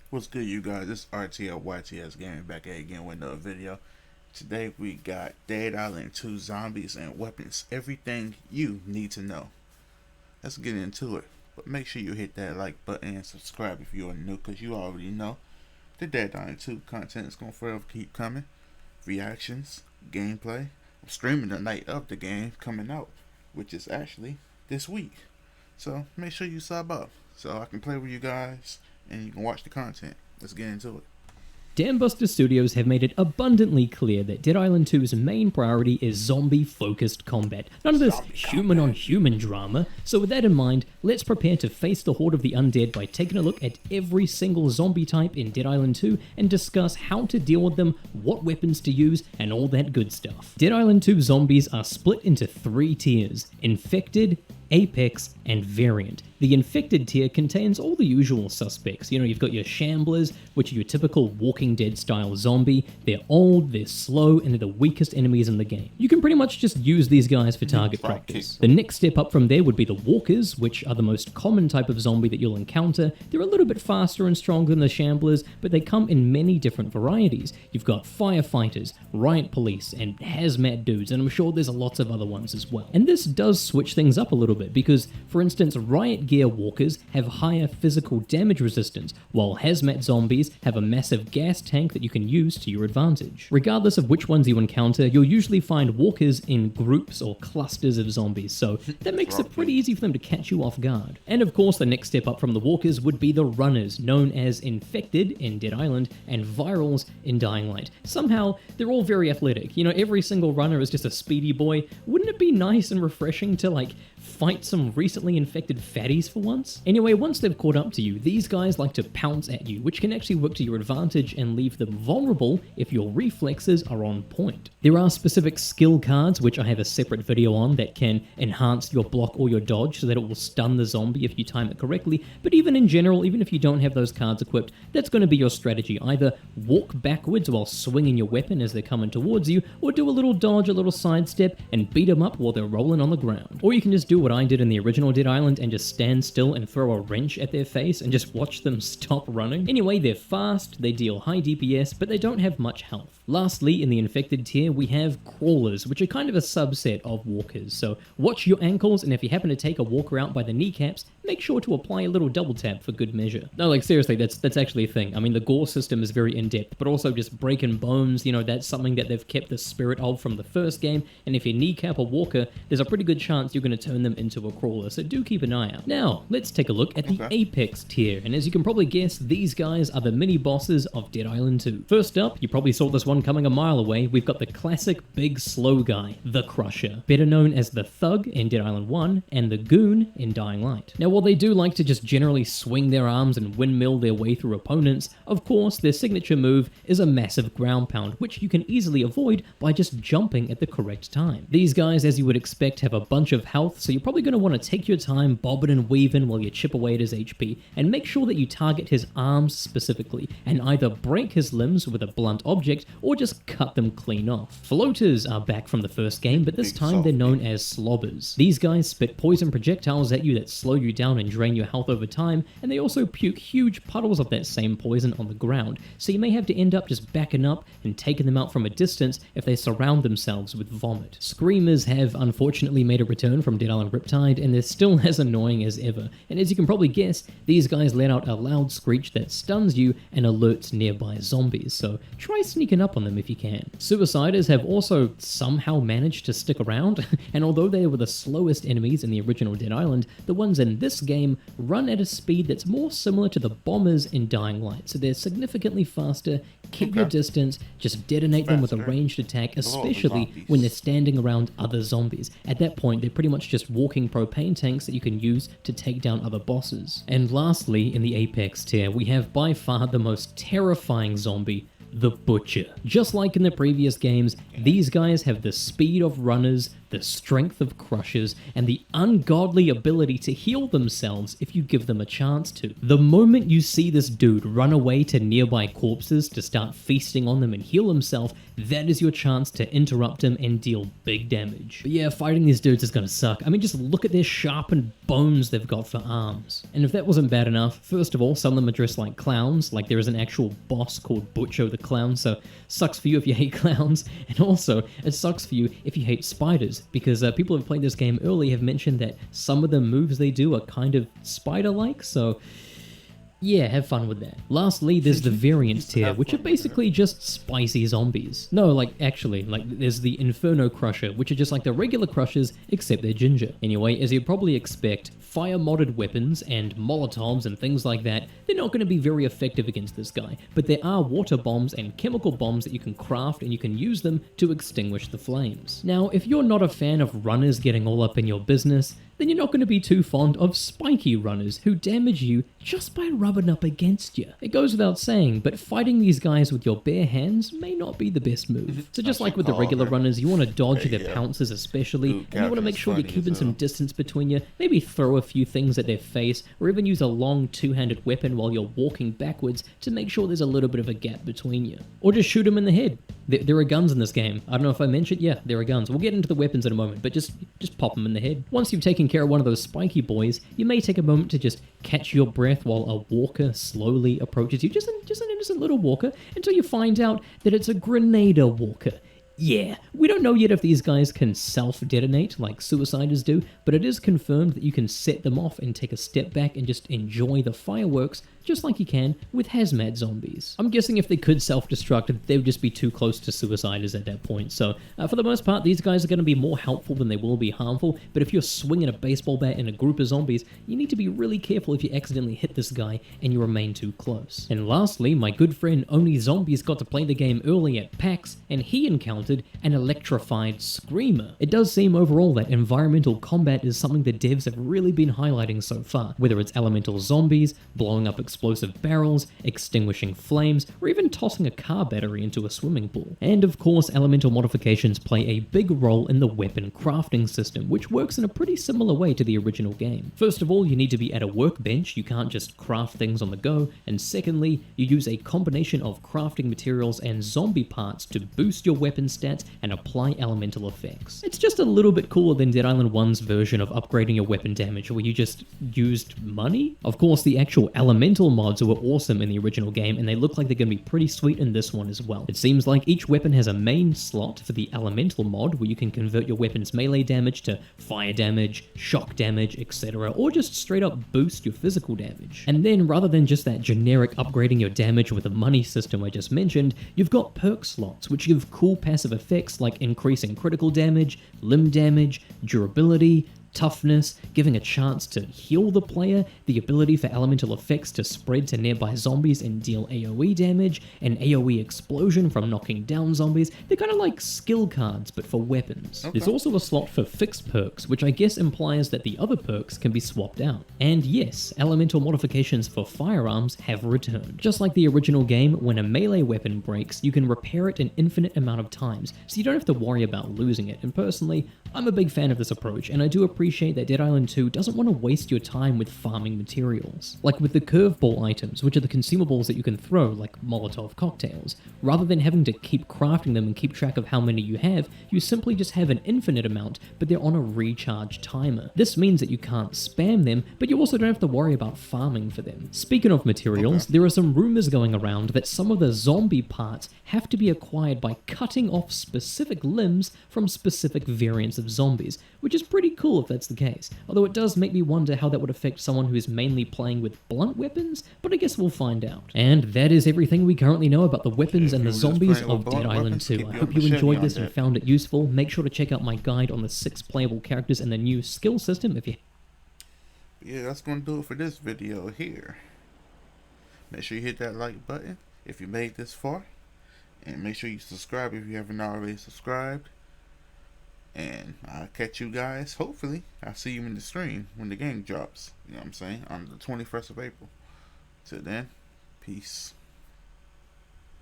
What's good, you guys? This is RTL YTSGaming back at again with another video. Today we got Dead Island 2 zombies and weapons. Everything you need to know. Let's get into it. But make sure you hit that like button and subscribe if you are new, because you already know the Dead Island 2 content is going to forever keep coming. Reactions, gameplay. I'm streaming the night of the game coming out, which is actually this week. So make sure you sub up so I can play with you guys and you can watch the content. Let's get into it. Dambuster Studios have made it abundantly clear that Dead Island 2's main priority is zombie-focused combat. None of this human-on-human drama, so with that in mind, let's prepare to face the horde of the undead by taking a look at every single zombie type in Dead Island 2 and discuss how to deal with them, what weapons to use, and all that good stuff. Dead Island 2 zombies are split into 3 tiers: Infected, Apex, and Variant. The Infected tier contains all the usual suspects. You know, you've got your Shamblers, which are your typical Walking Dead style zombie. They're old, they're slow, and they're the weakest enemies in the game. You can pretty much just use these guys for target practice. The next step up from there would be the Walkers, which are the most common type of zombie that you'll encounter. They're a little bit faster and stronger than the Shamblers, but they come in many different varieties. You've got Firefighters, Riot Police, and Hazmat Dudes, and I'm sure there's lots of other ones as well. And this does switch things up a little bit, because, for instance, Riot Gear Walkers have higher physical damage resistance, while Hazmat Zombies have a massive gas tank that you can use to your advantage. Regardless of which ones you encounter, you'll usually find Walkers in groups or clusters of zombies, so that makes it pretty easy for them to catch you off guard. And of course, the next step up from the Walkers would be the Runners, known as Infected in Dead Island and Virals in Dying Light. Somehow, they're all very athletic. You know, every single runner is just a speedy boy. Wouldn't it be nice and refreshing to, like, fight some recently infected fatties for once? Anyway, once they've caught up to you, these guys like to pounce at you, which can actually work to your advantage and leave them vulnerable if your reflexes are on point. There are specific skill cards, which I have a separate video on, that can enhance your block or your dodge so that it will stun the zombie if you time it correctly, but even in general, even if you don't have those cards equipped, that's going to be your strategy. Either walk backwards while swinging your weapon as they're coming towards you, or do a little dodge, a little sidestep, and beat them up while they're rolling on the ground. Or you can just do what I did in the original Dead Island and just stand still and throw a wrench at their face and just watch them stop running. Anyway, they're fast, they deal high DPS, but they don't have much health. Lastly, in the Infected tier, we have Crawlers, which are kind of a subset of Walkers, so watch your ankles, and if you happen to take a Walker out by the kneecaps, make sure to apply a little double tap for good measure. No, like seriously, that's actually a thing. I mean, the gore system is very in-depth, but also just breaking bones, you know, that's something that they've kept the spirit of from the first game, and if you kneecap a Walker, there's a pretty good chance you're going to turn them into a Crawler, so do keep an eye out. Now, let's take a look at the Apex tier, and as you can probably guess, these guys are the mini-bosses of Dead Island 2. First up, you probably saw this one coming a mile away, we've got the classic big slow guy, the Crusher, better known as the Thug in Dead Island 1, and the Goon in Dying Light. Now, while they do like to just generally swing their arms and windmill their way through opponents, of course, their signature move is a massive ground pound, which you can easily avoid by just jumping at the correct time. These guys, as you would expect, have a bunch of health, so you're probably going to want to take your time bobbing and weaving while you chip away at his HP, and make sure that you target his arms specifically, and either break his limbs with a blunt object, or just cut them clean off. Floaters are back from the first game, but this time they're known as Slobbers. These guys spit poison projectiles at you that slow you down and drain your health over time, and they also puke huge puddles of that same poison on the ground, so you may have to end up just backing up and taking them out from a distance if they surround themselves with vomit. Screamers have unfortunately made a return from Dead Island Riptide, and they're still as annoying as ever, and as you can probably guess, these guys let out a loud screech that stuns you and alerts nearby zombies, so try sneaking up on them if you can. Suiciders have also somehow managed to stick around, and although they were the slowest enemies in the original Dead Island, the ones in this game run at a speed that's more similar to the bombers in Dying Light, so they're significantly faster. Keep your distance, just detonate them with a ranged attack, especially when they're standing around other zombies. At that point, they're pretty much just walking propane tanks that you can use to take down other bosses. And lastly, in the Apex tier, we have by far the most terrifying zombie, the Butcher. Just like in the previous games, these guys have the speed of runners, the strength of crushers, and the ungodly ability to heal themselves if you give them a chance to. The moment you see this dude run away to nearby corpses to start feasting on them and heal himself, that is your chance to interrupt him and deal big damage. But yeah, fighting these dudes is gonna suck. I mean, just look at their sharpened bones they've got for arms. And if that wasn't bad enough, first of all, some of them are dressed like clowns, like there is an actual boss called Butcho the Clown, so sucks for you if you hate clowns, and also, it sucks for you if you hate spiders, because people who have played this game early have mentioned that some of the moves they do are kind of spider-like, so yeah, have fun with that. Lastly, there's the variant tier, which are basically just spicy zombies. No, actually, there's the Inferno Crusher, which are just like the regular crushers, except they're ginger. Anyway, as you'd probably expect, fire-modded weapons and molotovs and things like that, they're not going to be very effective against this guy, but there are water bombs and chemical bombs that you can craft and you can use them to extinguish the flames. Now, if you're not a fan of runners getting all up in your business, then you're not going to be too fond of spiky runners who damage you just by rubbing up against you. It goes without saying, but fighting these guys with your bare hands may not be the best move. So just like with the regular runners, you want to dodge their pounces especially, and you want to make sure you're keeping some distance between you, maybe throw a few things at their face, or even use a long two-handed weapon while you're walking backwards to make sure there's a little bit of a gap between you. Or just shoot them in the head. There are guns in this game. I don't know if I mentioned, yeah, there are guns. We'll get into the weapons in a moment, but just pop them in the head. Once you've taken care of one of those spiky boys, you may take a moment to just catch your breath while a walker slowly approaches you, just an innocent little walker, until you find out that it's a grenader walker. Yeah, we don't know yet if these guys can self-detonate like suiciders do, but it is confirmed that you can set them off and take a step back and just enjoy the fireworks just like you can with hazmat zombies. I'm guessing if they could self-destruct, they would just be too close to suiciders at that point, so for the most part, these guys are going to be more helpful than they will be harmful, but if you're swinging a baseball bat in a group of zombies, you need to be really careful if you accidentally hit this guy and you remain too close. And lastly, my good friend Oni Zombies got to play the game early at PAX, and he encountered an electrified screamer. It does seem overall that environmental combat is something that devs have really been highlighting so far, whether it's elemental zombies, blowing up explosive barrels, extinguishing flames, or even tossing a car battery into a swimming pool. And of course, elemental modifications play a big role in the weapon crafting system, which works in a pretty similar way to the original game. First of all, you need to be at a workbench, you can't just craft things on the go, and secondly, you use a combination of crafting materials and zombie parts to boost your weapon stats and apply elemental effects. It's just a little bit cooler than Dead Island 1's version of upgrading your weapon damage, where you just used money. Of course, the actual elemental mods were awesome in the original game, and they look like they're going to be pretty sweet in this one as well. It seems like each weapon has a main slot for the elemental mod, where you can convert your weapon's melee damage to fire damage, shock damage, etc., or just straight up boost your physical damage. And then, rather than just that generic upgrading your damage with a money system I just mentioned, you've got perk slots, which give cool passive effects like increasing critical damage, limb damage, durability, toughness, giving a chance to heal the player, the ability for elemental effects to spread to nearby zombies and deal AoE damage, an AoE explosion from knocking down zombies. They're kind of like skill cards, but for weapons. Okay. There's also a slot for fixed perks, which I guess implies that the other perks can be swapped out. And yes, elemental modifications for firearms have returned. Just like the original game, when a melee weapon breaks, you can repair it an infinite amount of times, so you don't have to worry about losing it. And personally, I'm a big fan of this approach, and I do appreciate that Dead Island 2 doesn't want to waste your time with farming materials. Like with the curveball items, which are the consumables that you can throw, like Molotov cocktails. Rather than having to keep crafting them and keep track of how many you have, you simply just have an infinite amount, but they're on a recharge timer. This means that you can't spam them, but you also don't have to worry about farming for them. Speaking of materials, there are some rumors going around that some of the zombie parts have to be acquired by cutting off specific limbs from specific variants of zombies, which is pretty cool if that's the case. Although it does make me wonder how that would affect someone who is mainly playing with blunt weapons, but I guess we'll find out. And that is everything we currently know about the weapons and the zombies of Dead Island 2. I hope you enjoyed this and found it useful. Make sure to check out my guide on the 6 playable characters and the new skill system if you... Yeah, that's going to do it for this video here. Make sure you hit that like button if you made this far. And make sure you subscribe if you haven't already subscribed. And I'll catch you guys, hopefully. I'll see you in the stream when the game drops. You know what I'm saying? On the 21st of April. Till then, peace.